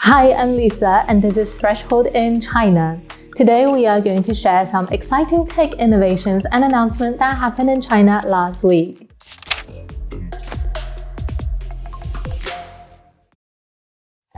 Hi, I'm Lisa, and this is Threshold in China. Today we are going to share some exciting tech innovations and announcements that happened in China last week.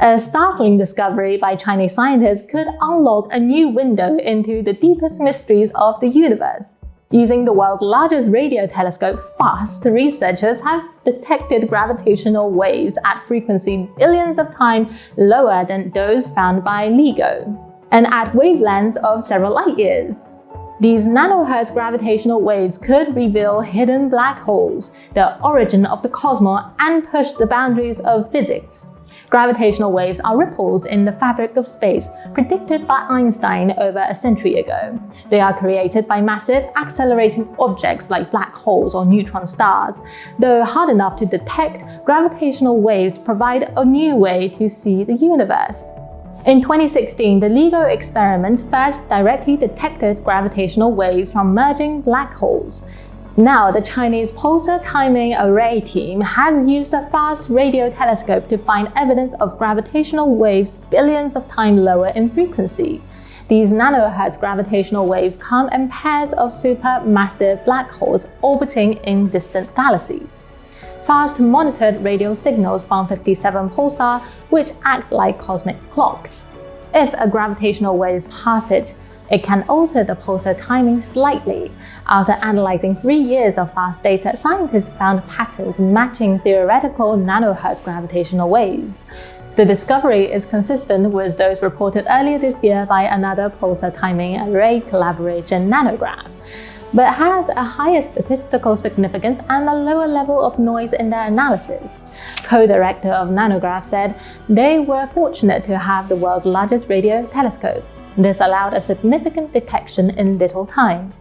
A startling discovery by Chinese scientists could unlock a new window into the deepest mysteries of the universe. Using the world's largest radio telescope, FAST, researchers have detected gravitational waves at frequency billions of times lower than those found by LIGO, and at wavelengths of several light years. These nanohertz gravitational waves could reveal hidden black holes, the origin of the cosmos, and push the boundaries of physics. Gravitational waves are ripples in the fabric of space, predicted by Einstein over a century ago. They are created by massive, accelerating objects like black holes or neutron stars. Though hard enough to detect, gravitational waves provide a new way to see the universe. In 2016, the LIGO experiment first directly detected gravitational waves from merging black holes. Now, the Chinese Pulsar Timing Array team has used a fast radio telescope to find evidence of gravitational waves billions of times lower in frequency. These nanohertz gravitational waves come in pairs of supermassive black holes orbiting in distant galaxies. FAST monitored radio signals from 57 pulsars, which act like cosmic clock. If a gravitational wave passes it can alter the pulsar timing slightly. After analyzing 3 years of FAST data, scientists found patterns matching theoretical nanohertz gravitational waves. The discovery is consistent with those reported earlier this year by another pulsar timing array collaboration, Nanograph, but has a higher statistical significance and a lower level of noise in their analysis. Co-director of Nanograph said they were fortunate to have the world's largest radio telescope. This allowed a significant detection in little time.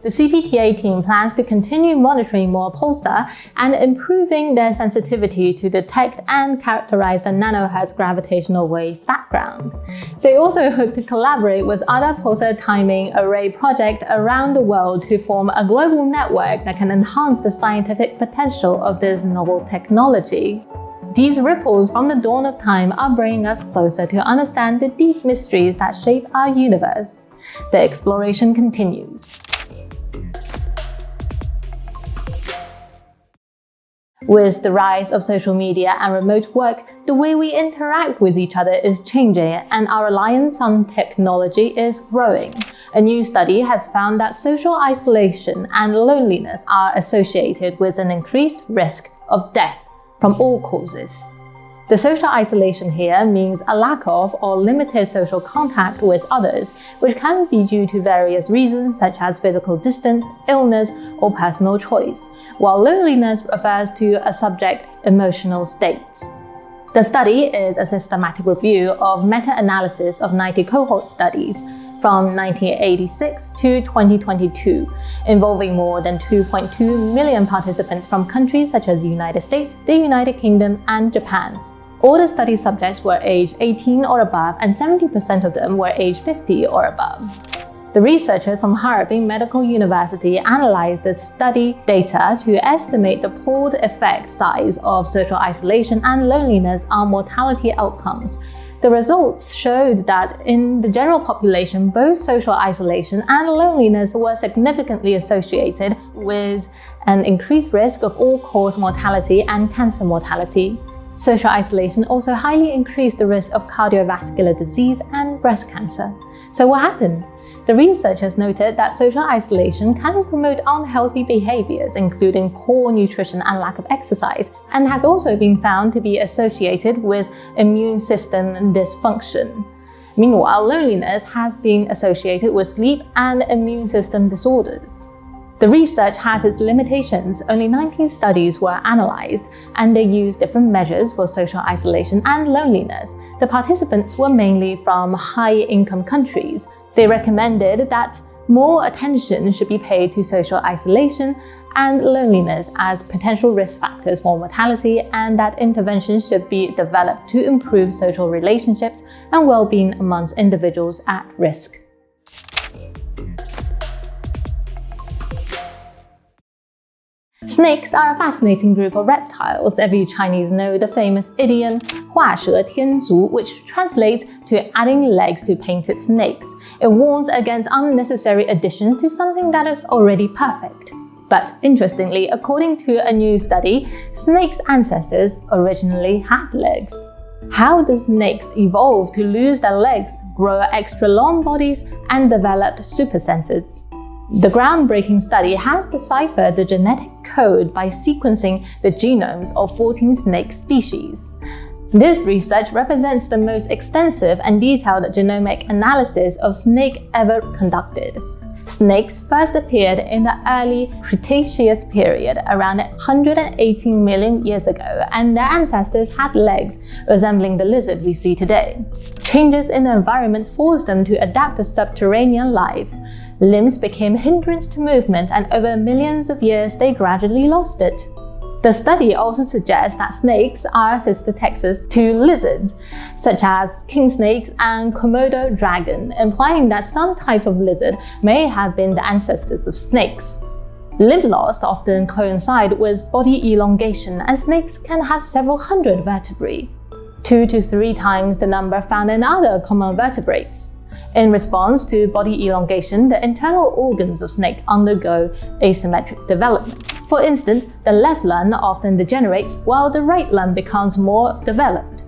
The CPTA team plans to continue monitoring more pulsar and improving their sensitivity to detect and characterize the nanohertz gravitational wave background. They also hope to collaborate with other pulsar timing array projects around the world to form a global network that can enhance the scientific potential of this novel technology. These ripples from the dawn of time are bringing us closer to understand the deep mysteries that shape our universe. The exploration continues. With the rise of social media and remote work, the way we interact with each other is changing, and our reliance on technology is growing. A new study has found that social isolation and loneliness are associated with an increased risk of death from all causes. The social isolation here means a lack of or limited social contact with others, which can be due to various reasons such as physical distance, illness, or personal choice, while loneliness refers to a subject's emotional states. The study is a systematic review of meta-analysis of 90 cohort studies from 1986 to 2022, involving more than 2.2 million participants from countries such as the United States, the United Kingdom, and Japan. All the study subjects were aged 18 or above, and 70% of them were aged 50 or above. The researchers from Harbin Medical University analyzed the study data to estimate the pooled effect size of social isolation and loneliness on mortality outcomes. The results showed that in the general population, both social isolation and loneliness were significantly associated with an increased risk of all-cause mortality and cancer mortality. Social isolation also highly increased the risk of cardiovascular disease and breast cancer. So what happened? The researchers noted that social isolation can promote unhealthy behaviors, including poor nutrition and lack of exercise, and has also been found to be associated with immune system dysfunction. Meanwhile, loneliness has been associated with sleep and immune system disorders. The research has its limitations. Only 19 studies were analyzed, and they used different measures for social isolation and loneliness. The participants were mainly from high-income countries. They recommended that more attention should be paid to social isolation and loneliness as potential risk factors for mortality, and that interventions should be developed to improve social relationships and well-being amongst individuals at risk. Snakes are a fascinating group of reptiles. Every Chinese knows the famous idiom 画蛇添足, which translates to adding legs to painted snakes. It warns against unnecessary additions to something that is already perfect. But interestingly, according to a new study, snakes' ancestors originally had legs. How do snakes evolve to lose their legs, grow extra long bodies, and develop super senses? The groundbreaking study has deciphered the genetic code by sequencing the genomes of 14 snake species. This research represents the most extensive and detailed genomic analysis of snake ever conducted. Snakes first appeared in the early Cretaceous period, around 118 million years ago, and their ancestors had legs resembling the lizard we see today. Changes in the environment forced them to adapt to subterranean life. Limbs became a hindrance to movement, and over millions of years they gradually lost it. The study also suggests that snakes are sister taxons to lizards, such as king snakes and Komodo dragon, implying that some type of lizard may have been the ancestors of snakes. Limb loss often coincides with body elongation, and snakes can have several hundred vertebrae, 2 to 3 times the number found in other common vertebrates. In response to body elongation, the internal organs of snakes undergo asymmetric development. For instance, the left lung often degenerates while the right lung becomes more developed.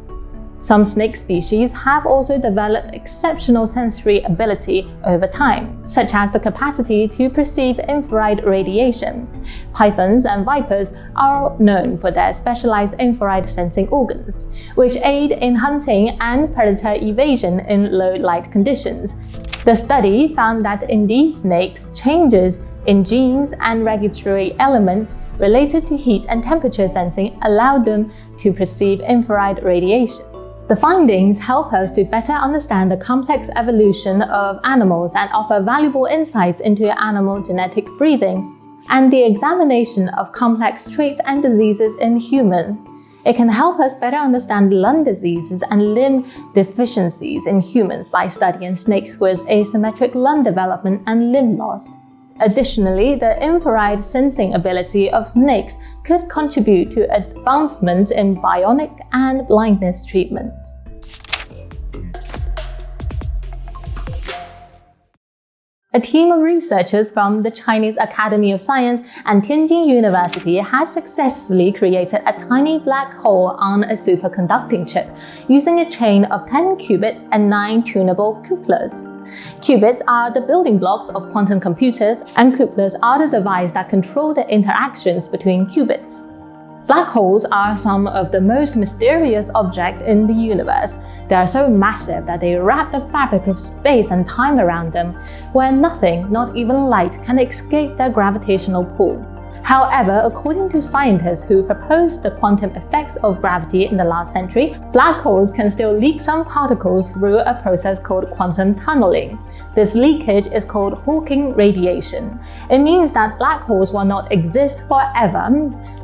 Some snake species have also developed exceptional sensory ability over time, such as the capacity to perceive infrared radiation. Pythons and vipers are known for their specialized infrared sensing organs, which aid in hunting and predator evasion in low light conditions. The study found that in these snakes, changes in genes and regulatory elements related to heat and temperature sensing allowed them to perceive infrared radiation. The findings help us to better understand the complex evolution of animals and offer valuable insights into animal genetic breathing and the examination of complex traits and diseases in humans. It can help us better understand lung diseases and limb deficiencies in humans by studying snakes with asymmetric lung development and limb loss. Additionally, the infrared sensing ability of snakes could contribute to advancement in bionic and blindness treatments. A team of researchers from the Chinese Academy of Science and Tianjin University has successfully created a tiny black hole on a superconducting chip using a chain of 10 qubits and 9 tunable couplers. Qubits are the building blocks of quantum computers, and couplers are the devices that control the interactions between qubits. Black holes are some of the most mysterious objects in the universe. They are so massive that they wrap the fabric of space and time around them, where nothing, not even light, can escape their gravitational pull. However, according to scientists who proposed the quantum effects of gravity in the last century, black holes can still leak some particles through a process called quantum tunneling. This leakage is called Hawking radiation. It means that black holes will not exist forever,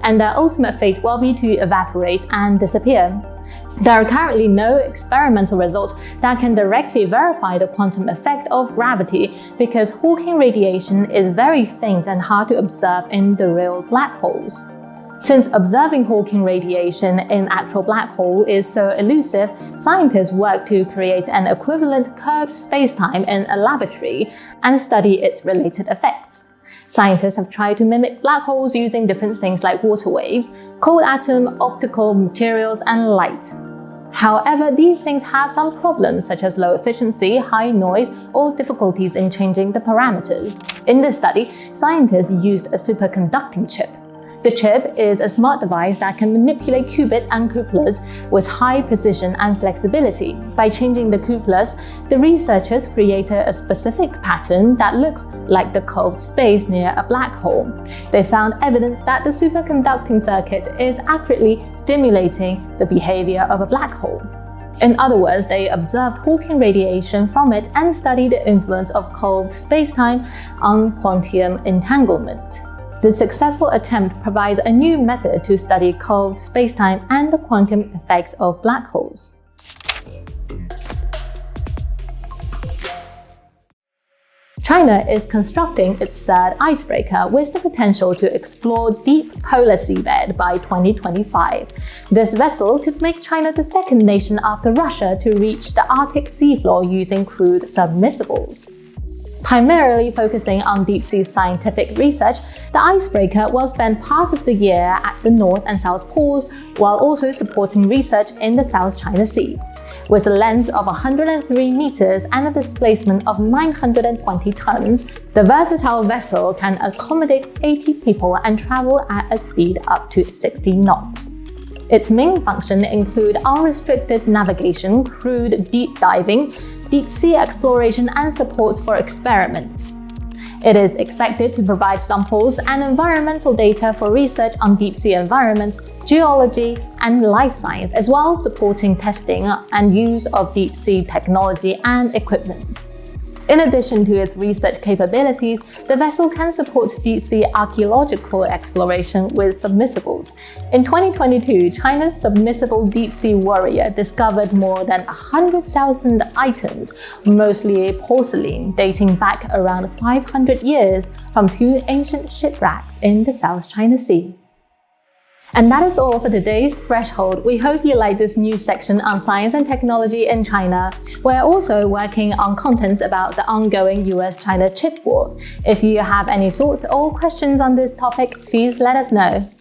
and their ultimate fate will be to evaporate and disappear. There are currently no experimental results that can directly verify the quantum effect of gravity because Hawking radiation is very faint and hard to observe in the real black holes. Since observing Hawking radiation in actual black hole is so elusive, scientists work to create an equivalent curved spacetime in a laboratory and study its related effects. Scientists have tried to mimic black holes using different things like water waves, cold atom, optical materials, and light. However, these things have some problems such as low efficiency, high noise, or difficulties in changing the parameters. In this study, scientists used a superconducting chip. The chip is a smart device that can manipulate qubits and couplers with high precision and flexibility. By changing the couplers, the researchers created a specific pattern that looks like the curved space near a black hole. They found evidence that the superconducting circuit is accurately stimulating the behavior of a black hole. In other words, they observed Hawking radiation from it and studied the influence of curved spacetime on quantum entanglement. This successful attempt provides a new method to study curved spacetime and the quantum effects of black holes. China is constructing its third icebreaker with the potential to explore deep polar seabed by 2025. This vessel could make China the second nation after Russia to reach the Arctic seafloor using crewed submersibles. Primarily focusing on deep-sea scientific research, the icebreaker will spend part of the year at the North and South Poles while also supporting research in the South China Sea. With a length of 103 meters and a displacement of 920 tons, the versatile vessel can accommodate 80 people and travel at a speed up to 60 knots. Its main functions include unrestricted navigation, crewed deep diving, deep-sea exploration, and support for experiments. It is expected to provide samples and environmental data for research on deep-sea environments, geology, and life science, as well as supporting testing and use of deep-sea technology and equipment. In addition to its research capabilities, the vessel can support deep-sea archaeological exploration with submersibles. In 2022, China's submersible deep-sea warrior discovered more than 100,000 items, mostly porcelain, dating back around 500 years from two ancient shipwrecks in the South China Sea. And that is all for today's Threshold. We hope you like this new section on science and technology in China. We're also working on content about the ongoing US-China chip war. If you have any thoughts or questions on this topic, please let us know.